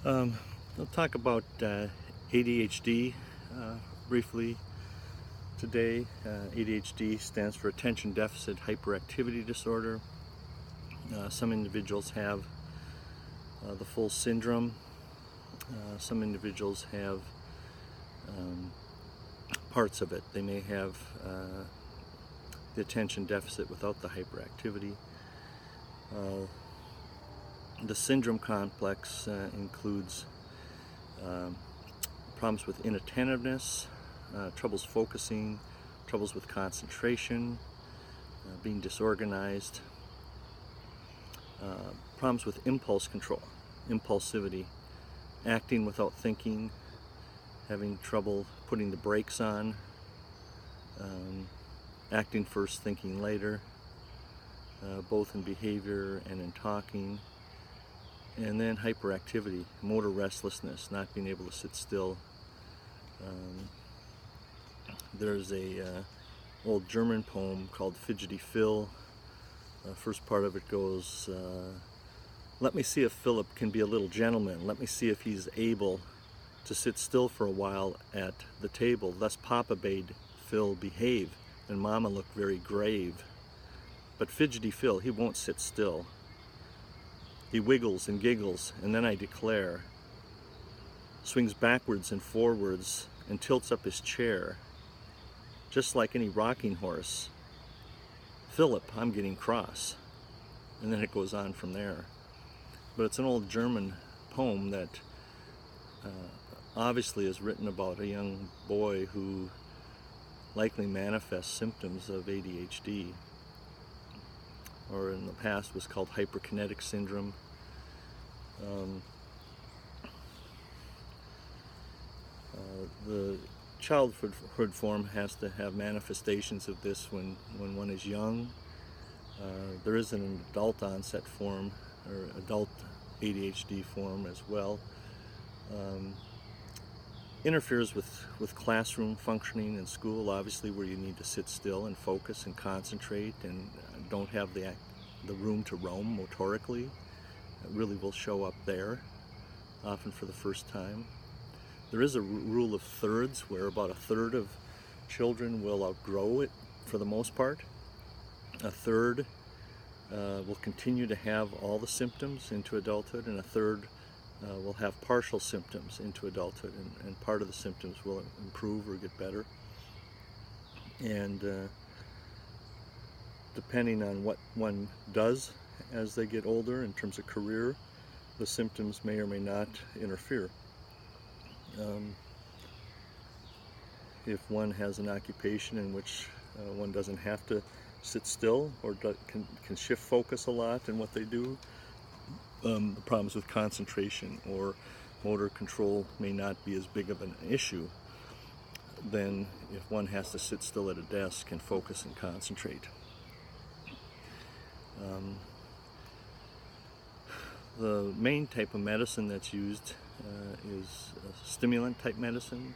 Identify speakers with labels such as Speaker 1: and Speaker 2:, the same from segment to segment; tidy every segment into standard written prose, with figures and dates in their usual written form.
Speaker 1: Um, I'll talk about ADHD briefly today. ADHD stands for Attention Deficit Hyperactivity Disorder. Some individuals have the full syndrome. Some individuals have parts of it. They may have the attention deficit without the hyperactivity. The syndrome complex includes problems with inattentiveness, troubles focusing, troubles with concentration, being disorganized, problems with impulse control, impulsivity, acting without thinking, having trouble putting the brakes on, acting first, thinking later, both in behavior and in talking. And then hyperactivity, motor restlessness, not being able to sit still. There's a old German poem called Fidgety Phil. First part of it goes, let me see if Philip can be a little gentleman. Let me see if he's able to sit still for a while at the table. Thus Papa bade Phil behave, and Mama looked very grave. But Fidgety Phil, he won't sit still. He wiggles and giggles, and then I declare, swings backwards and forwards and tilts up his chair, just like any rocking horse. Philip, I'm getting cross. And then it goes on from there. But it's an old German poem that obviously is written about a young boy who likely manifests symptoms of ADHD, or in the past was called hyperkinetic syndrome. The childhood form has to have manifestations of this when one is young. There is an adult onset form, or adult ADHD form as well. Interferes with classroom functioning in school, obviously, where you need to sit still and focus and concentrate and don't have the room to roam motorically. It really will show up there, often for the first time. There is a rule of thirds, where about a third of children will outgrow it for the most part. A third will continue to have all the symptoms into adulthood, and a third will have partial symptoms into adulthood, and part of the symptoms will improve or get better. And depending on what one does as they get older in terms of career, the symptoms may or may not interfere. If one has an occupation in which one doesn't have to sit still, or can shift focus a lot in what they do, the problems with concentration or motor control may not be as big of an issue than if one has to sit still at a desk and focus and concentrate. The main type of medicine that's used is a stimulant type medicine.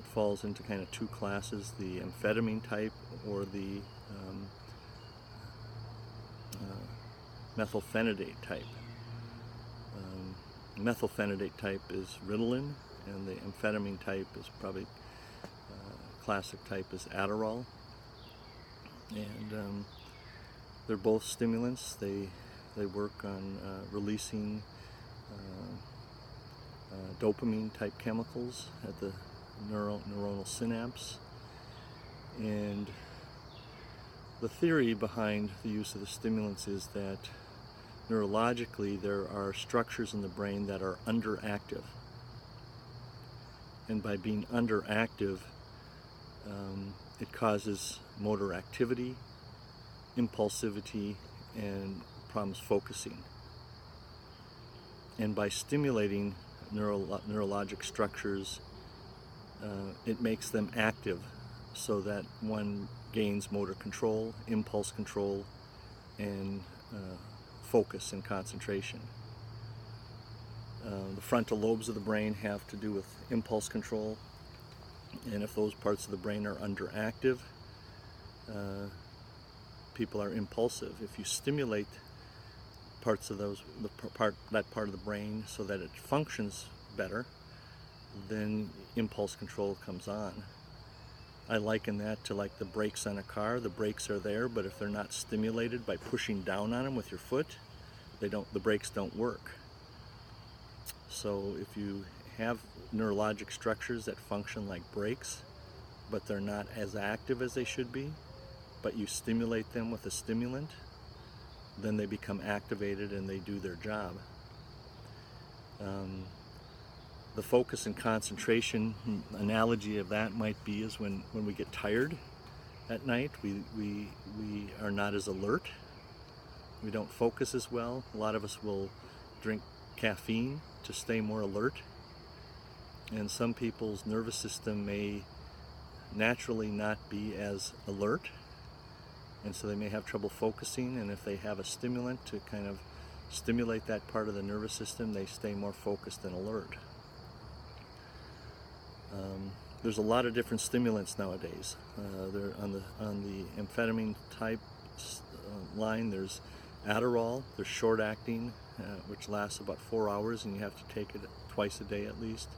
Speaker 1: It falls into kind of two classes, the amphetamine type or the methylphenidate type. Methylphenidate type is Ritalin, and the amphetamine type is probably classic type is Adderall. And they're both stimulants. They work on releasing dopamine type chemicals at the neuronal synapse. And the theory behind the use of the stimulants is that neurologically there are structures in the brain that are underactive. And by being underactive, it causes motor activity, impulsivity, and problems focusing. And by stimulating neurologic structures, it makes them active so that one gains motor control, impulse control, and focus and concentration. The frontal lobes of the brain have to do with impulse control, and if those parts of the brain are underactive, people are impulsive. If you stimulate parts of that part of the brain so that it functions better, then impulse control comes on. I liken that to like the brakes on a car. The brakes are there, but if they're not stimulated by pushing down on them with your foot, the brakes don't work. So if you have neurologic structures that function like brakes, but they're not as active as they should be, but you stimulate them with a stimulant, then they become activated and they do their job. The focus and concentration analogy of that might be is when we get tired at night, we are not as alert. We don't focus as well. A lot of us will drink caffeine to stay more alert. And some people's nervous system may naturally not be as alert, and so they may have trouble focusing, and if they have a stimulant to kind of stimulate that part of the nervous system, they stay more focused and alert. There's a lot of different stimulants nowadays. They're on the amphetamine type line. There's Adderall. There's short-acting, which lasts about 4 hours, and you have to take it twice a day at least.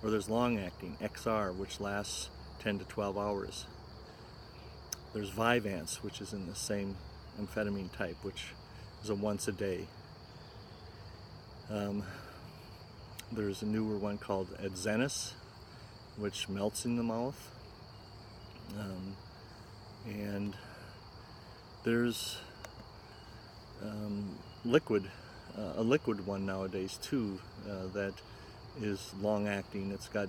Speaker 1: Or there's long-acting, XR, which lasts 10 to 12 hours. There's Vyvanse, which is in the same amphetamine type, which is a once a day. There's a newer one called Adhd, which melts in the mouth. And there's a liquid one nowadays too, that is long-acting. It's got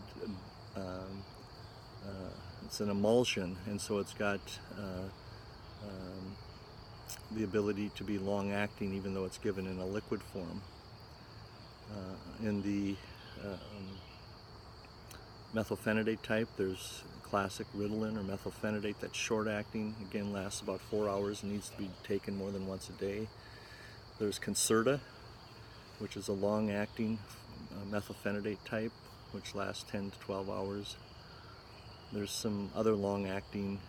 Speaker 1: it's an emulsion, and so it's got the ability to be long-acting even though it's given in a liquid form. In the methylphenidate type, there's classic Ritalin or methylphenidate that's short-acting. Again, lasts about 4 hours and needs to be taken more than once a day. There's Concerta, which is a long-acting methylphenidate type, which lasts 10 to 12 hours. There's some other long-acting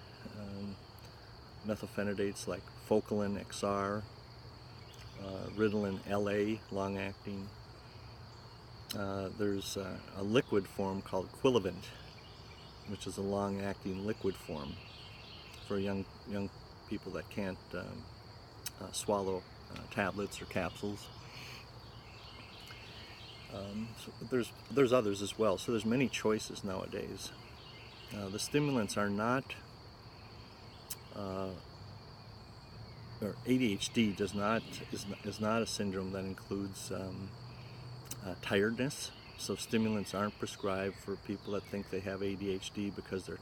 Speaker 1: methylphenidates like Focalin XR, Ritalin LA, long-acting. There's a liquid form called Quilivant, which is a long-acting liquid form for young people that can't swallow tablets or capsules. So there's others as well. So there's many choices nowadays. The stimulants are not, or ADHD is not a syndrome that includes tiredness. So stimulants aren't prescribed for people that think they have ADHD because they're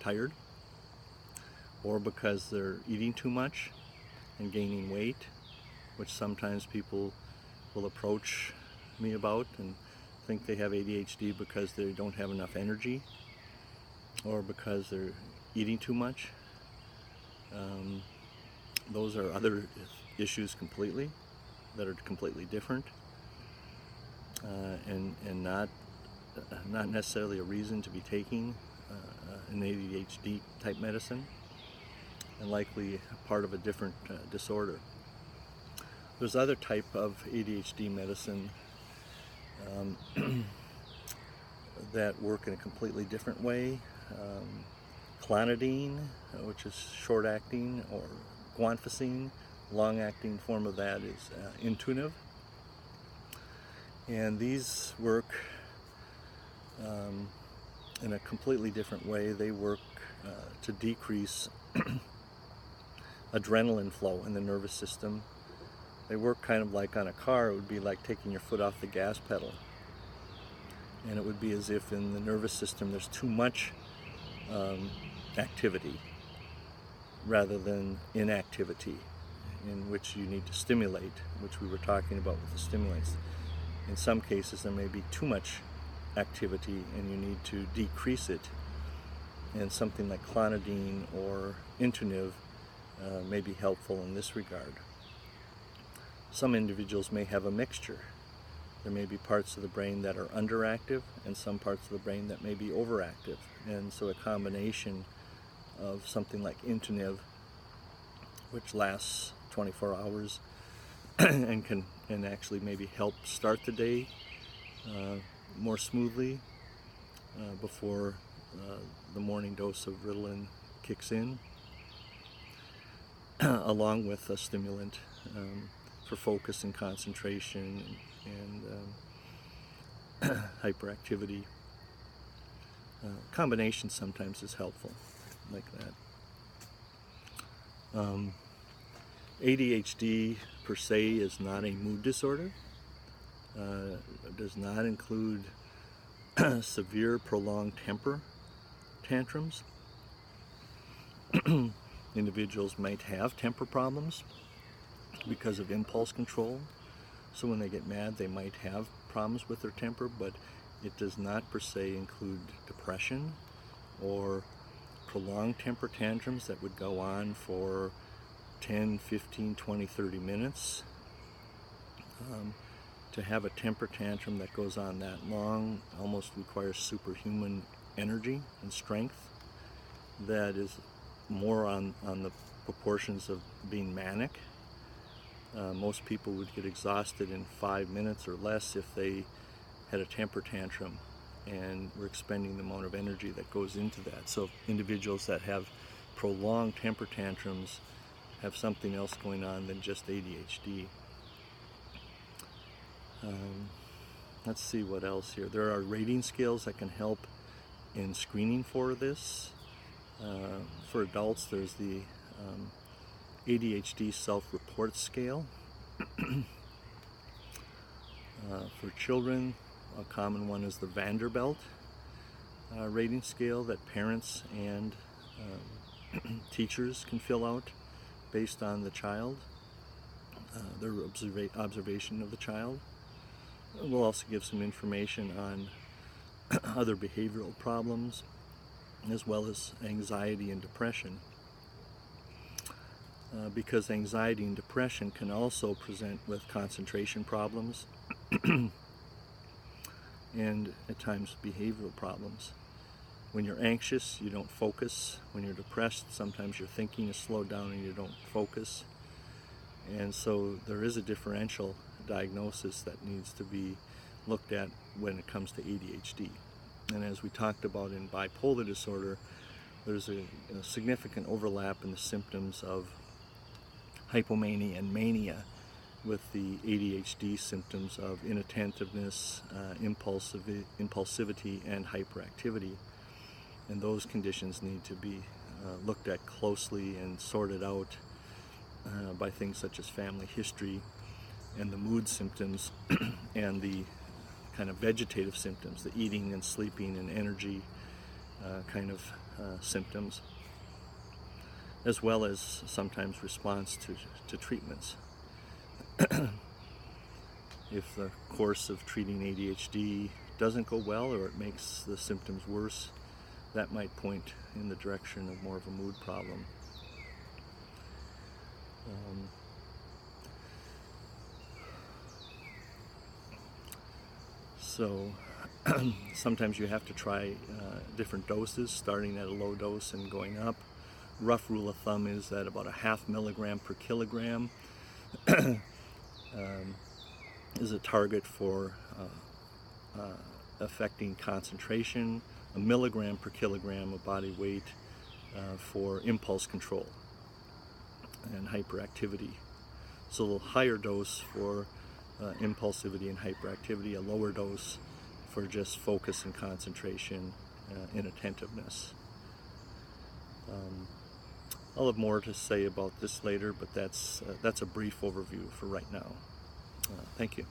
Speaker 1: tired, or because they're eating too much and gaining weight, which sometimes people will approach me about and think they have ADHD because they don't have enough energy or because they're eating too much. Those are other issues completely that are completely different, and not necessarily a reason to be taking an ADHD type medicine, and likely part of a different disorder. There's other type of ADHD medicine that work in a completely different way. Clonidine, which is short-acting, or guanfacine, long-acting form of that is Intuitive. And these work in a completely different way. They work to decrease adrenaline flow in the nervous system. They work kind of like on a car. It would be like taking your foot off the gas pedal. And it would be as if in the nervous system there's too much activity rather than inactivity, in which you need to stimulate, which we were talking about with the stimulants. In some cases there may be too much activity and you need to decrease it, and something like clonidine or Intuitive may be helpful in this regard. Some individuals may have a mixture. There may be parts of the brain that are underactive and some parts of the brain that may be overactive, and so a combination of something like Intuitive, which lasts 24 hours, and actually maybe help start the day more smoothly before the morning dose of Ritalin kicks in, along with a stimulant for focus and concentration and hyperactivity. Combination sometimes is helpful, like that. ADHD per se is not a mood disorder. It does not include severe prolonged temper tantrums. Individuals might have temper problems because of impulse control. So when they get mad, they might have problems with their temper, but it does not per se include depression or prolonged temper tantrums that would go on for 10, 15, 20, 30 minutes. To have a temper tantrum that goes on that long almost requires superhuman energy and strength that is more on the proportions of being manic. Most people would get exhausted in 5 minutes or less if they had a temper tantrum, and we're expending the amount of energy that goes into that. So individuals that have prolonged temper tantrums have something else going on than just ADHD. Let's see what else here. There are rating scales that can help in screening for this. For adults, there's the ADHD self-report scale. For children, a common one is the Vanderbilt rating scale that parents and teachers can fill out based on the child, their observation of the child. We'll also give some information on other behavioral problems, as well as anxiety and depression, because anxiety and depression can also present with concentration problems and at times behavioral problems. When you're anxious, you don't focus. When you're depressed, sometimes your thinking is slowed down and you don't focus. And so there is a differential diagnosis that needs to be looked at when it comes to ADHD. And as we talked about in bipolar disorder, there's a significant overlap in the symptoms of hypomania and mania with the ADHD symptoms of inattentiveness, impulsivity, and hyperactivity. And those conditions need to be looked at closely and sorted out by things such as family history and the mood symptoms and the kind of vegetative symptoms, the eating and sleeping and energy kind of symptoms, as well as sometimes response to treatments. If the course of treating ADHD doesn't go well, or it makes the symptoms worse, that might point in the direction of more of a mood problem. So sometimes you have to try different doses, starting at a low dose and going up. Rough rule of thumb is that about 0.5 milligram per kilogram is a target for affecting concentration, 1 milligram per kilogram of body weight for impulse control and hyperactivity. So a little higher dose for impulsivity and hyperactivity, a lower dose for just focus and concentration and attentiveness. I'll have more to say about this later, but that's a brief overview for right now. Thank you.